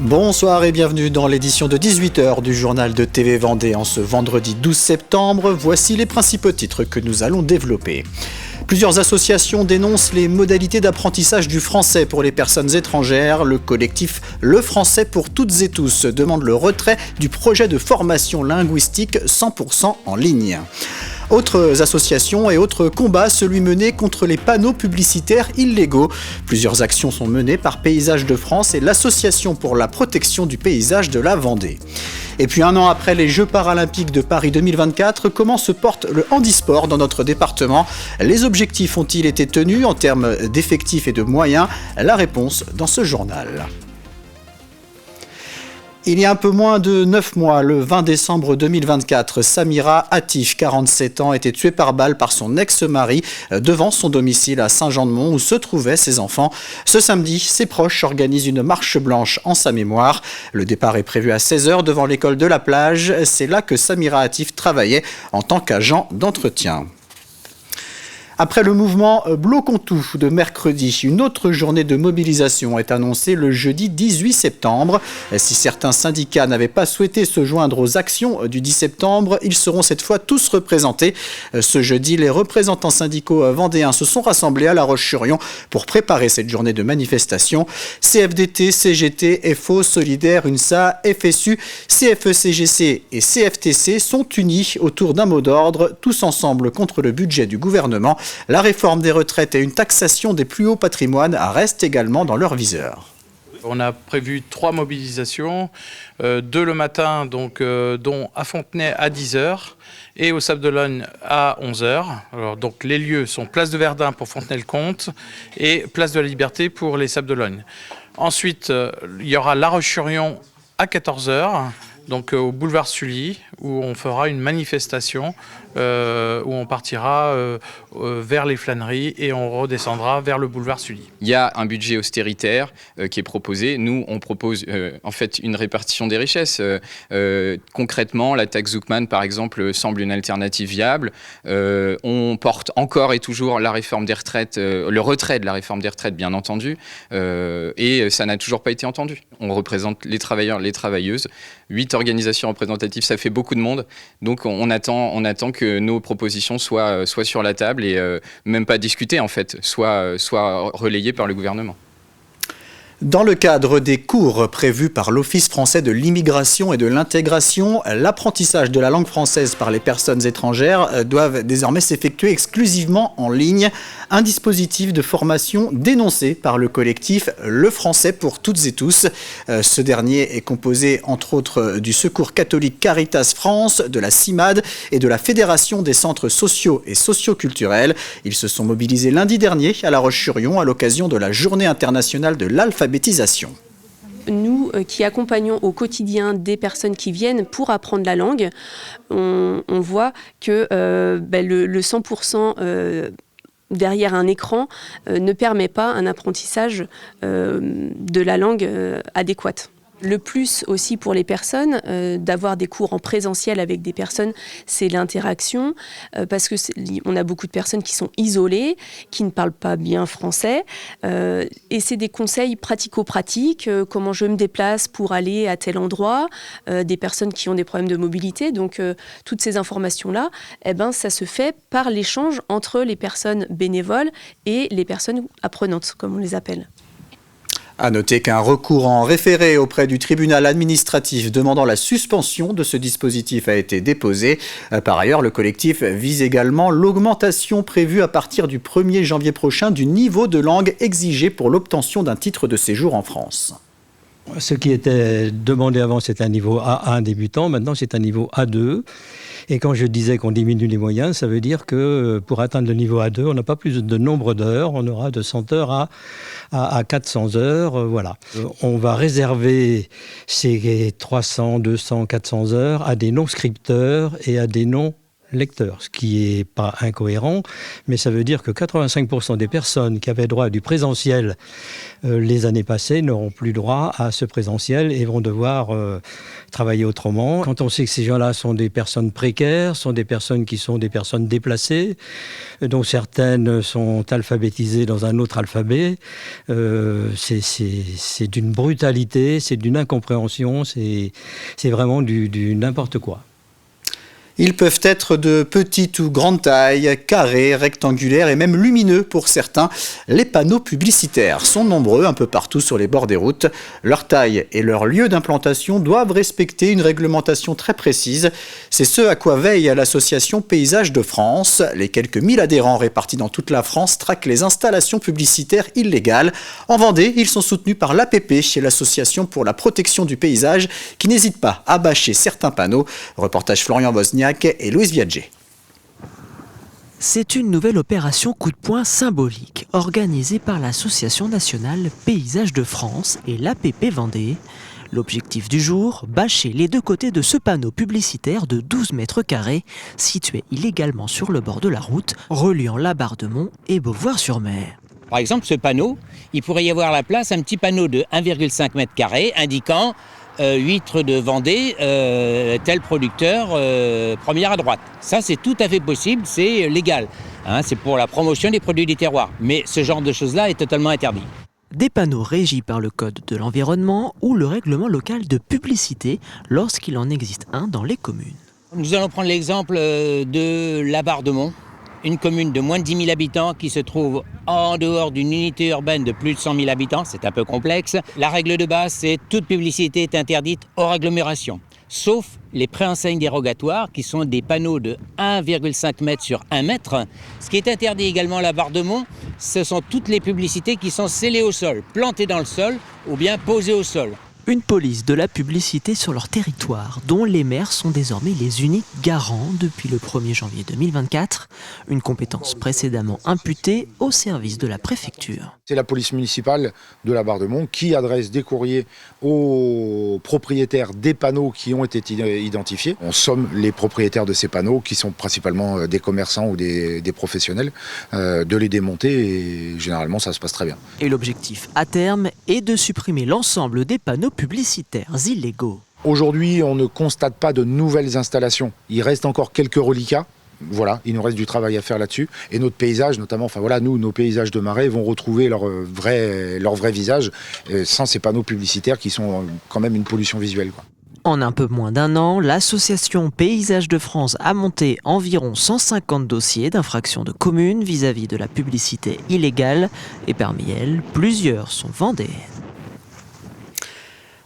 Bonsoir et bienvenue dans l'édition de 18h du journal de TV Vendée en ce vendredi 12 septembre. Voici les principaux titres que nous allons développer. Plusieurs associations dénoncent les modalités d'apprentissage du français pour les personnes étrangères. Le collectif Le Français pour toutes et tous demande le retrait du projet de formation linguistique 100% en ligne. Autres associations et autres combats, celui mené contre les panneaux publicitaires illégaux. Plusieurs actions sont menées par Paysages de France et l'Association pour la protection du paysage de la Vendée. Et puis un an après les Jeux paralympiques de Paris 2024, comment se porte le handisport dans notre département? Les objectifs ont-ils été tenus en termes d'effectifs et de moyens? La réponse dans ce journal. Il y a un peu moins de 9 mois, le 20 décembre 2024, Samira Hatif, 47 ans, était tuée par balle par son ex-mari devant son domicile à Saint-Jean-de-Mont où se trouvaient ses enfants. Ce samedi, ses proches organisent une marche blanche en sa mémoire. Le départ est prévu à 16h devant l'école de la plage. C'est là que Samira Hatif travaillait en tant qu'agent d'entretien. Après le mouvement Bloquons tout de mercredi, une autre journée de mobilisation est annoncée le jeudi 18 septembre. Si certains syndicats n'avaient pas souhaité se joindre aux actions du 10 septembre, ils seront cette fois tous représentés. Ce jeudi, les représentants syndicaux vendéens se sont rassemblés à La Roche-sur-Yon pour préparer cette journée de manifestation. CFDT, CGT, FO, Solidaire, UNSA, FSU, CFE-CGC et CFTC sont unis autour d'un mot d'ordre, tous ensemble contre le budget du gouvernement. La réforme des retraites et une taxation des plus hauts patrimoines restent également dans leur viseur. On a prévu 3 mobilisations, 2 le matin, dont à Fontenay à 10h et au Sable d'Olonne à 11h. Alors, donc, les lieux sont Place de Verdun pour Fontenay-le-Comte et Place de la Liberté pour les Sables d'Olonne. Ensuite, il y aura La Roche-sur-Yon à 14h. Donc au boulevard Sully, où on fera une manifestation, où on partira vers les flâneries et on redescendra vers le boulevard Sully. Il y a un budget austéritaire qui est proposé. Nous, on propose en fait une répartition des richesses. Concrètement, la taxe Zuckman, par exemple, semble une alternative viable. On porte encore et toujours la réforme des retraites, le retrait de la réforme des retraites, bien entendu, et ça n'a toujours pas été entendu. On représente les travailleurs, les travailleuses. 8 organisations représentatives, ça fait beaucoup de monde. Donc on attend que nos propositions soient sur la table et même pas discutées en fait, soient relayées par le gouvernement. Dans le cadre des cours prévus par l'Office français de l'immigration et de l'intégration, l'apprentissage de la langue française par les personnes étrangères doivent désormais s'effectuer exclusivement en ligne. Un dispositif de formation dénoncé par le collectif Le Français pour toutes et tous. Ce dernier est composé entre autres du Secours catholique Caritas France, de la CIMAD et de la Fédération des centres sociaux et socioculturels. Ils se sont mobilisés lundi dernier à La Roche-sur-Yon à l'occasion de la Journée internationale de l'alphabétisation. Nous qui accompagnons au quotidien des personnes qui viennent pour apprendre la langue, on voit que le 100% derrière un écran ne permet pas un apprentissage de la langue adéquate. Le plus aussi pour les personnes, d'avoir des cours en présentiel avec des personnes, c'est l'interaction, parce que on a beaucoup de personnes qui sont isolées, qui ne parlent pas bien français, et c'est des conseils pratico-pratiques, comment je me déplace pour aller à tel endroit, des personnes qui ont des problèmes de mobilité, donc toutes ces informations-là, ça se fait par l'échange entre les personnes bénévoles et les personnes apprenantes, comme on les appelle. À noter qu'un recours en référé auprès du tribunal administratif demandant la suspension de ce dispositif a été déposé. Par ailleurs, le collectif vise également l'augmentation prévue à partir du 1er janvier prochain du niveau de langue exigé pour l'obtention d'un titre de séjour en France. Ce qui était demandé avant, c'est un niveau A1 débutant. Maintenant, c'est un niveau A2. Et quand je disais qu'on diminue les moyens, ça veut dire que pour atteindre le niveau A2, on n'a pas plus de nombre d'heures. On aura de 100 heures à 400 heures. Voilà. On va réserver ces 300, 200, 400 heures à des non-scripteurs et à des lecteurs, ce qui n'est pas incohérent, mais ça veut dire que 85% des personnes qui avaient droit à du présentiel les années passées n'auront plus droit à ce présentiel et vont devoir travailler autrement. Quand on sait que ces gens-là sont des personnes précaires, sont des personnes qui sont des personnes déplacées, dont certaines sont alphabétisées dans un autre alphabet, c'est d'une brutalité, c'est d'une incompréhension, c'est vraiment du n'importe quoi. Ils peuvent être de petite ou grande taille, carrés, rectangulaires et même lumineux pour certains. Les panneaux publicitaires sont nombreux un peu partout sur les bords des routes. Leur taille et leur lieu d'implantation doivent respecter une réglementation très précise. C'est ce à quoi veille l'association Paysages de France. Les quelques 1000 adhérents répartis dans toute la France traquent les installations publicitaires illégales. En Vendée, ils sont soutenus par l'APP, chez l'association pour la protection du paysage, qui n'hésite pas à bâcher certains panneaux. Reportage Florian Wozniak et Louise Viadger. C'est une nouvelle opération coup de poing symbolique organisée par l'Association nationale Paysages de France et l'APP Vendée. L'objectif du jour, bâcher les deux côtés de ce panneau publicitaire de 12 mètres carrés, situé illégalement sur le bord de la route, reliant Labardemont et Beauvoir-sur-Mer. Par exemple, ce panneau, il pourrait y avoir à la place un petit panneau de 1,5 mètre carré indiquant huîtres de Vendée, tel producteur, première à droite. Ça, c'est tout à fait possible, c'est légal. Hein, c'est pour la promotion des produits du terroir. Mais ce genre de choses-là est totalement interdit. Des panneaux régis par le Code de l'environnement ou le règlement local de publicité lorsqu'il en existe un dans les communes. Nous allons prendre l'exemple de Labardemont, une commune de moins de 10 000 habitants qui se trouve en dehors d'une unité urbaine de plus de 100 000 habitants. C'est un peu complexe. La règle de base, c'est toute publicité est interdite hors agglomération, sauf les préenseignes dérogatoires qui sont des panneaux de 1,5 mètre sur 1 mètre. Ce qui est interdit également à Labardemont, ce sont toutes les publicités qui sont scellées au sol, plantées dans le sol ou bien posées au sol. Une police de la publicité sur leur territoire, dont les maires sont désormais les uniques garants depuis le 1er janvier 2024, une compétence précédemment imputée au service de la préfecture. C'est la police municipale de Labardemont qui adresse des courriers aux propriétaires des panneaux qui ont été identifiés. On somme les propriétaires de ces panneaux, qui sont principalement des commerçants ou des professionnels, de les démonter et généralement ça se passe très bien. Et l'objectif à terme est de supprimer l'ensemble des panneaux publicitaires illégaux. Aujourd'hui, on ne constate pas de nouvelles installations. Il reste encore quelques reliquats. Voilà, il nous reste du travail à faire là-dessus. Et notre paysage, notamment, nos paysages de marais vont retrouver leur vrai visage sans ces panneaux publicitaires qui sont quand même une pollution visuelle, quoi. En un peu moins d'un an, l'association Paysages de France a monté environ 150 dossiers d'infraction de communes vis-à-vis de la publicité illégale. Et parmi elles, plusieurs sont vendéennes.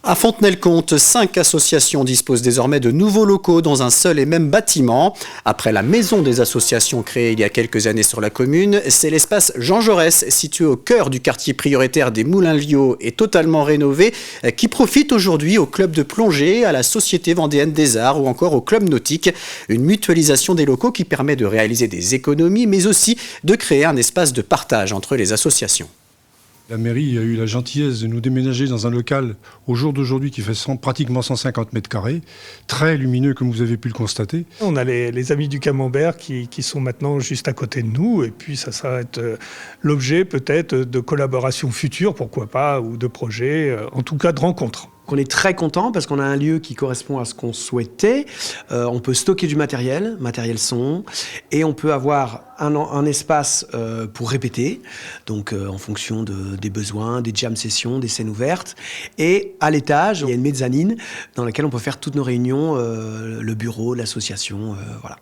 À Fontenay-le-Comte, 5 associations disposent désormais de nouveaux locaux dans un seul et même bâtiment. Après la maison des associations créée il y a quelques années sur la commune, c'est l'espace Jean Jaurès, situé au cœur du quartier prioritaire des Moulins-Liots et totalement rénové, qui profite aujourd'hui au club de plongée, à la Société vendéenne des arts ou encore au club nautique. Une mutualisation des locaux qui permet de réaliser des économies, mais aussi de créer un espace de partage entre les associations. La mairie a eu la gentillesse de nous déménager dans un local au jour d'aujourd'hui qui fait pratiquement 150 mètres carrés, très lumineux comme vous avez pu le constater. On a les amis du Camembert qui sont maintenant juste à côté de nous et puis ça va être l'objet peut-être de collaborations futures, pourquoi pas, ou de projets, en tout cas de rencontres. On est très content parce qu'on a un lieu qui correspond à ce qu'on souhaitait. On peut stocker du matériel son, et on peut avoir un espace pour répéter, donc en fonction des besoins, des jam sessions, des scènes ouvertes. Et à l'étage, il y a une mezzanine dans laquelle on peut faire toutes nos réunions, le bureau, l'association, voilà.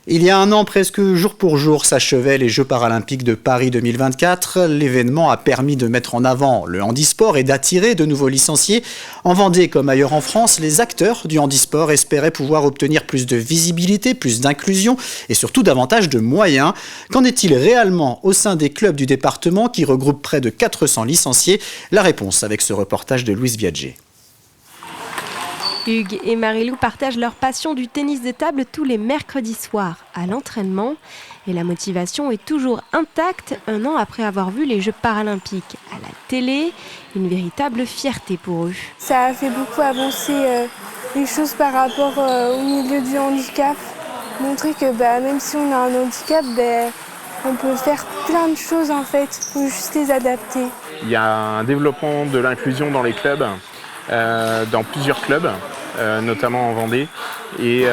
Il y a un an, presque jour pour jour, s'achevaient les Jeux paralympiques de Paris 2024. L'événement a permis de mettre en avant le handisport et d'attirer de nouveaux licenciés. En Vendée comme ailleurs en France, les acteurs du handisport espéraient pouvoir obtenir plus de visibilité, plus d'inclusion et surtout davantage de moyens. Qu'en est-il réellement au sein des clubs du département qui regroupent près de 400 licenciés? La réponse avec ce reportage de Louise Viadger. Hugues et Marilou partagent leur passion du tennis de table tous les mercredis soirs à l'entraînement. Et la motivation est toujours intacte un an après avoir vu les Jeux paralympiques à la télé. Une véritable fierté pour eux. Ça a fait beaucoup avancer des choses par rapport au milieu du handicap. Montrer que même si on a un handicap, on peut faire plein de choses en fait, il faut juste les adapter. Il y a un développement de l'inclusion dans les clubs, dans plusieurs clubs, notamment en Vendée. Et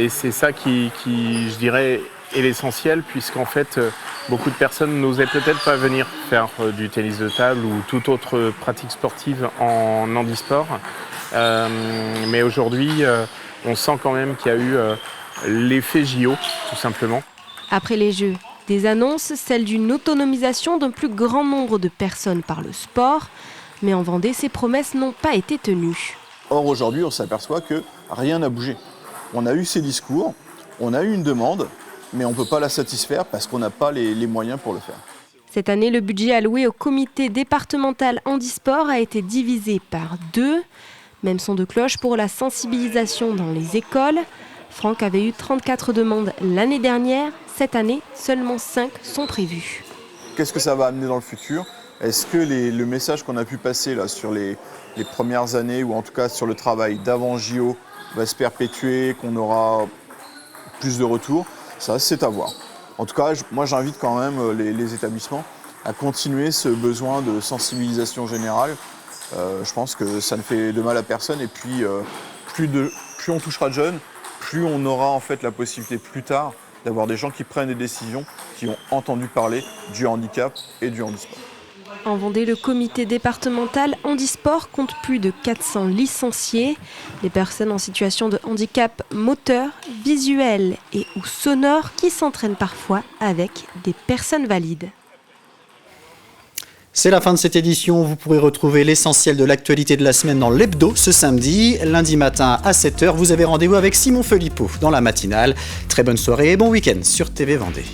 c'est ça qui, je dirais, est l'essentiel, puisqu'en fait, beaucoup de personnes n'osaient peut-être pas venir faire du tennis de table ou toute autre pratique sportive en handisport. Mais aujourd'hui, on sent quand même qu'il y a eu l'effet JO, tout simplement. Après les Jeux, des annonces, celle d'une autonomisation d'un plus grand nombre de personnes par le sport. Mais en Vendée, ces promesses n'ont pas été tenues. Or, aujourd'hui, on s'aperçoit que rien n'a bougé. On a eu ces discours, on a eu une demande, mais on ne peut pas la satisfaire parce qu'on n'a pas les moyens pour le faire. Cette année, le budget alloué au comité départemental handisport a été divisé par 2. Même son de cloche pour la sensibilisation dans les écoles. Franck avait eu 34 demandes l'année dernière. Cette année, seulement 5 sont prévues. Qu'est-ce que ça va amener dans le futur ? Est-ce que le message qu'on a pu passer là, sur les premières années, ou en tout cas sur le travail d'avant JO, va se perpétuer, qu'on aura plus de retours ? Ça, c'est à voir. En tout cas, moi j'invite quand même les établissements à continuer ce besoin de sensibilisation générale. Je pense que ça ne fait de mal à personne, et puis plus on touchera de jeunes, plus on aura en fait la possibilité plus tard d'avoir des gens qui prennent des décisions, qui ont entendu parler du handicap et du handisport. En Vendée, le comité départemental handisport compte plus de 400 licenciés. Des personnes en situation de handicap moteur, visuel et ou sonore qui s'entraînent parfois avec des personnes valides. C'est la fin de cette édition. Vous pourrez retrouver l'essentiel de l'actualité de la semaine dans l'Hebdo ce samedi. Lundi matin à 7h, vous avez rendez-vous avec Simon Philippot dans la matinale. Très bonne soirée et bon week-end sur TV Vendée.